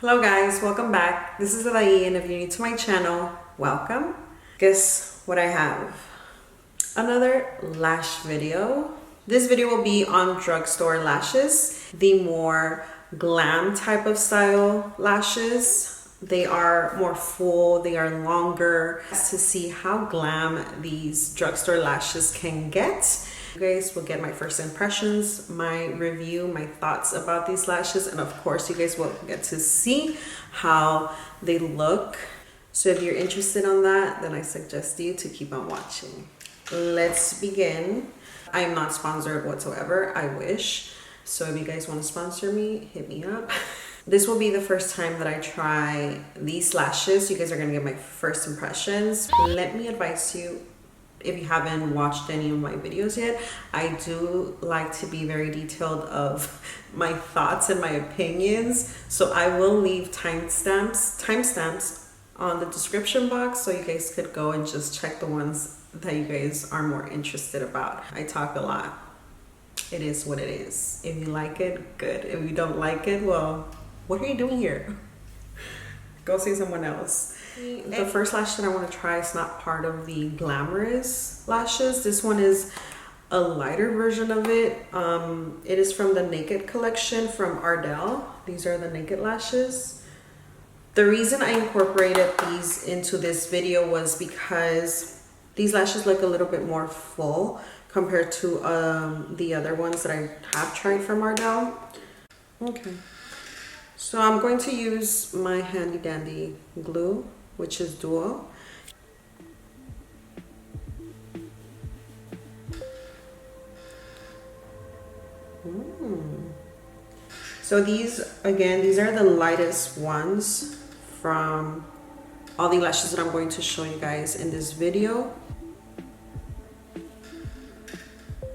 Hello guys, welcome back. This is Adhay, and if you're new to my channel, welcome. Guess what I have? Another lash video. This video will be on drugstore lashes, the more glam type of style lashes. They are more full, they are longer, to see how glam these drugstore lashes can get. You guys will get my first impressions, my review, my thoughts about these lashes, and of course you guys will get to see how they look. So if you're interested on that, then I suggest you to keep on watching. Let's begin. I am not sponsored whatsoever, I wish. So if you guys want to sponsor me, hit me up. This will be the first time that I try these lashes. You guys are gonna get my first impressions. Let me advise you, if you haven't watched any of my videos yet, I do like to be very detailed of my thoughts and my opinions. So I will leave timestamps on the description box so you guys could go and just check the ones that you guys are more interested about. I talk a lot. It is what it is. If you like it, good. If you don't like it, well, what are you doing here? Go see someone else. The first lash that I want to try is not part of the glamorous lashes. This one is a lighter version of it. It is from the Naked collection from Ardell. These are the Naked lashes. The reason I incorporated these into this video was because these lashes look a little bit more full compared to the other ones that I have tried from Ardell. Okay. So I'm going to use my handy dandy glue, which is duo. So these are the lightest ones from all the lashes that I'm going to show you guys in this video.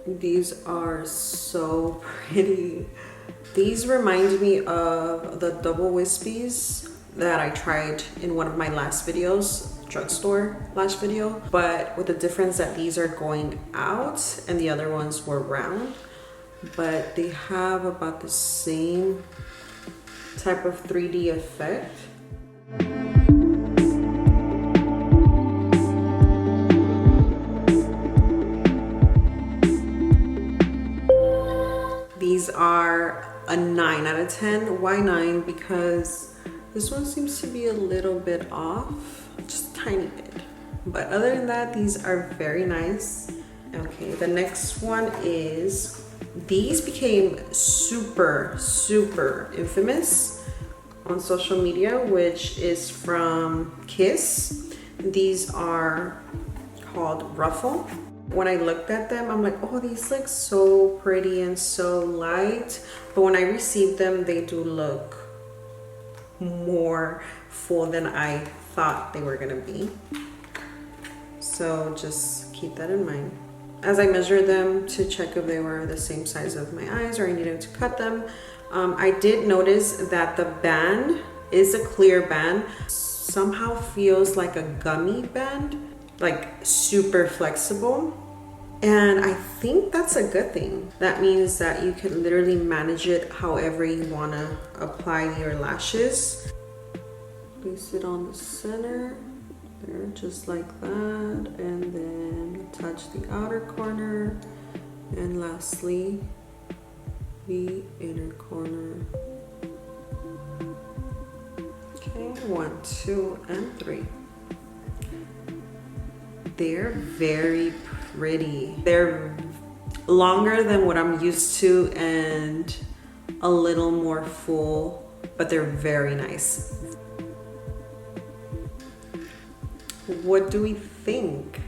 These are so pretty. These remind me of the double wispies that I tried in one of my last videos, drugstore lash video, but with the difference that these are going out and the other ones were round, but they have about the same type of 3D effect. These are a 9 out of 10. Why 9? Because this one seems to be a little bit off, just a tiny bit. But other than that, these are very nice. Okay, the next one is, these became super infamous on social media, which is from Kiss. These are called RUFFLE. When I looked at them, I'm like, oh, these look so pretty and so light. But when I received them, they do look more full than I thought they were gonna be. So just keep that in mind. As I measured them to check if they were the same size of my eyes or I needed to cut them, I did notice that the band is a clear band. Somehow feels like a gummy band, like super flexible. And I think that's a good thing. That means that you can literally manage it however you want to apply your lashes. Place it on the center there, just like that, and then touch the outer corner, and lastly the inner corner. Okay, 1, 2, and 3. They're very pretty. They're longer than what I'm used to and a little more full, but they're very nice. What do we think?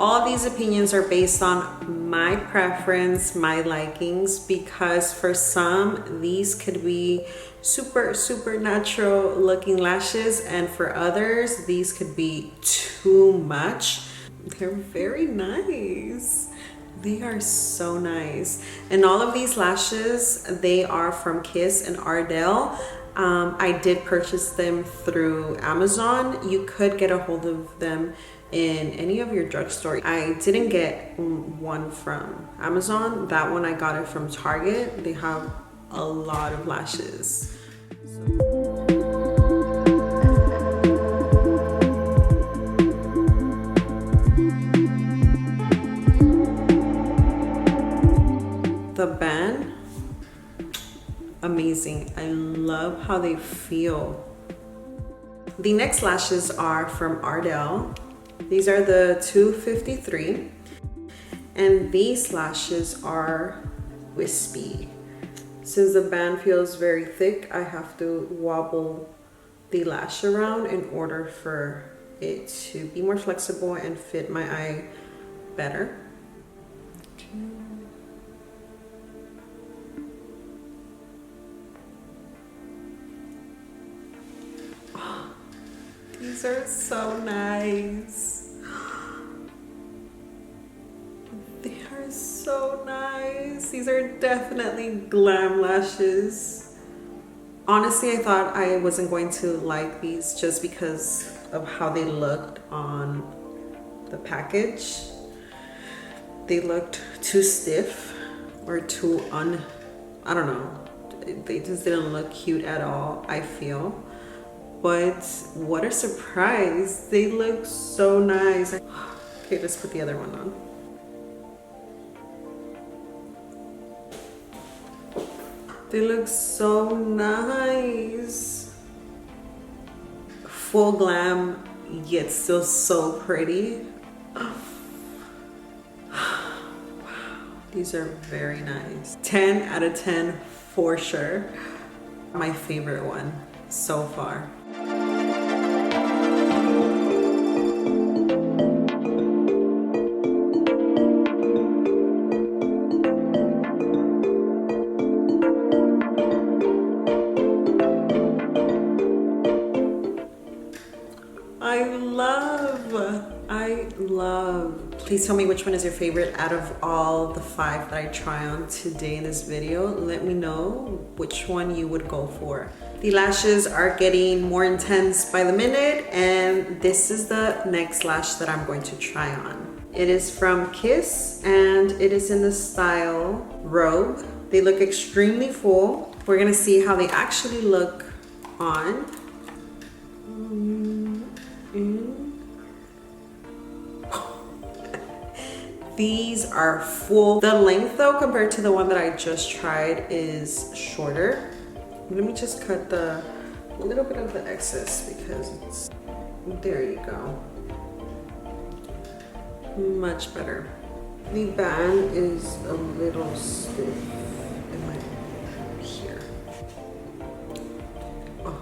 All these opinions are based on my preference, my likings, because for some, these could be super natural looking lashes, and for others, these could be too much. They're very nice. They are so nice. And all of these lashes, they are from Kiss and Ardell. I did purchase them through Amazon. You could get a hold of them in any of your drugstore. I didn't get one from Amazon. That one I got it from Target. They have a lot of lashes. So The band, amazing. I love how they feel. The next lashes are from Ardell. These are the 253, and these lashes are wispy. Since the band feels very thick, I have to wobble the lash around in order for it to be more flexible and fit my eye better. Oh, these are so nice. They are so nice. These are definitely glam lashes. Honestly, I thought I wasn't going to like these just because of how they looked on the package. They looked too stiff or too I don't know. They just didn't look cute at all, I feel. But what a surprise. They look so nice. Okay, let's put the other one on. They look so nice. Full glam, yet still so pretty. Wow, these are very nice. 10 out of 10 for sure. My favorite one so far. I love. Please tell me which one is your favorite out of all the 5 that I try on today in this video. Let me know which one you would go for. The lashes are getting more intense by the minute, and this is the next lash that I'm going to try on. It is from Kiss, and it is in the style Robe. They look extremely full. We're gonna see how they actually look on. These are full. The length though, compared to the one that I just tried, is shorter. Let me just cut a little bit of the excess because it's, there you go. Much better. The band is a little stiff in my here. Oh.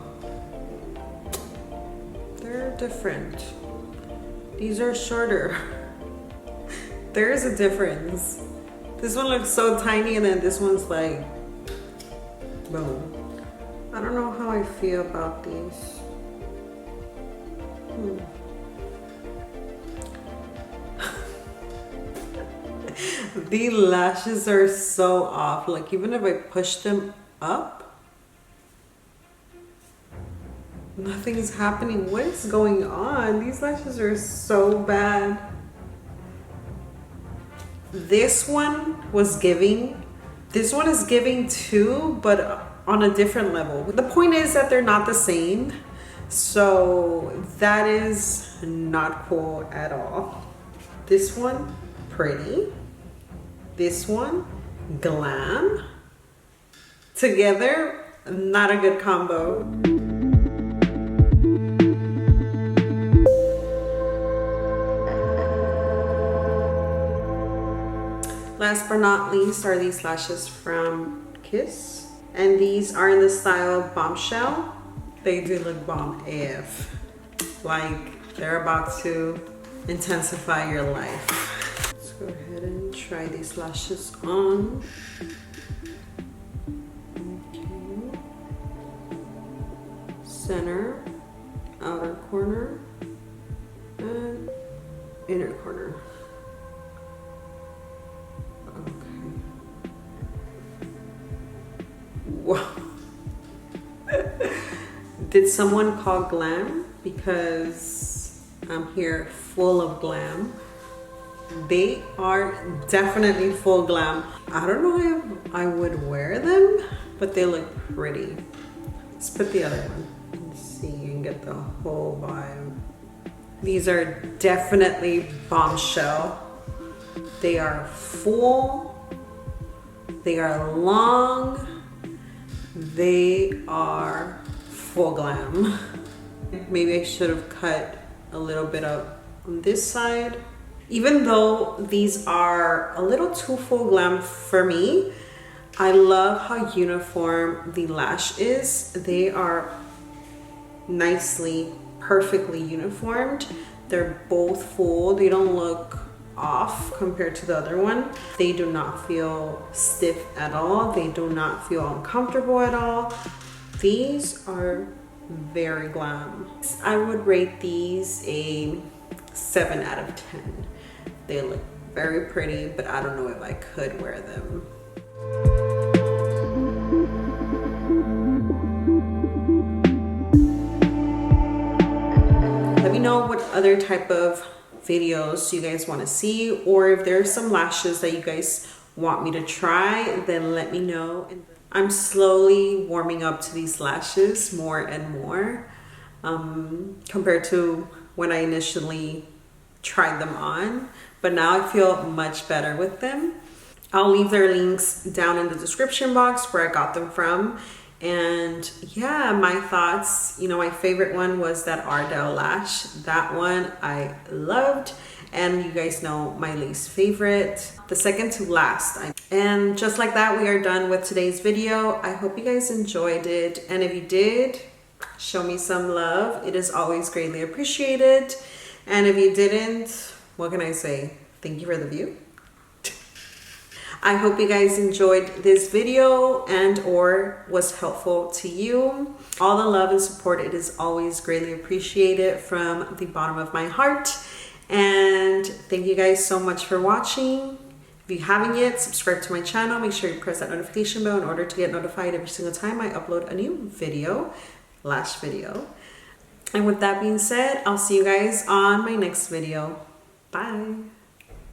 They're different. These are shorter. There is a difference. This one looks so tiny, and then this one's like, boom. I don't know how I feel about these. The lashes are so off. Like, even if I push them up, nothing's happening. What is going on? These lashes are so bad. This one was giving. This one is giving too, but on a different level. The point is that they're not the same. So that is not cool at all. This one, pretty. This one, glam. Together, not a good combo. Last but not least are these lashes from Kiss. And these are in the style Bombshell. They do look bomb AF. Like, they're about to intensify your life. Let's go ahead and try these lashes on. Okay. Center, outer corner, and inner corner. Wow. Did someone call Glam? Because I'm here full of glam. They are definitely full glam. I don't know if I would wear them, but they look pretty. Let's put the other one and see and get the whole vibe. These are definitely bombshell. They are full, they are long, they are full glam. Maybe I should have cut a little bit up on this side. Even though these are a little too full glam for me, I love how uniform the lash is. They are nicely, perfectly uniformed. They're both full. They don't look off compared to the other one. They do not feel stiff at all. They do not feel uncomfortable at all. These are very glam. I would rate these a 7 out of 10. They look very pretty, but I don't know if I could wear them. Let me know what other type of videos you guys want to see, or if there's some lashes that you guys want me to try, then let me know. I'm slowly warming up to these lashes more and more compared to when I initially tried them on, but now I feel much better with them. I'll leave their links down in the description box where I got them from. And yeah, my thoughts, you know, my favorite one was that Ardell lash. That one I loved, and you guys know my least favorite, the second to last. And just like that, we are done with today's video. I hope you guys enjoyed it, and if you did, show me some love. It is always greatly appreciated. And if you didn't, what can I say? Thank you for the view. I hope you guys enjoyed this video and or was helpful to you. All the love and support, it is always greatly appreciated from the bottom of my heart. And thank you guys so much for watching. If you haven't yet, subscribe to my channel. Make sure you press that notification bell in order to get notified every single time I upload a new video, lash video. And with that being said, I'll see you guys on my next video. Bye.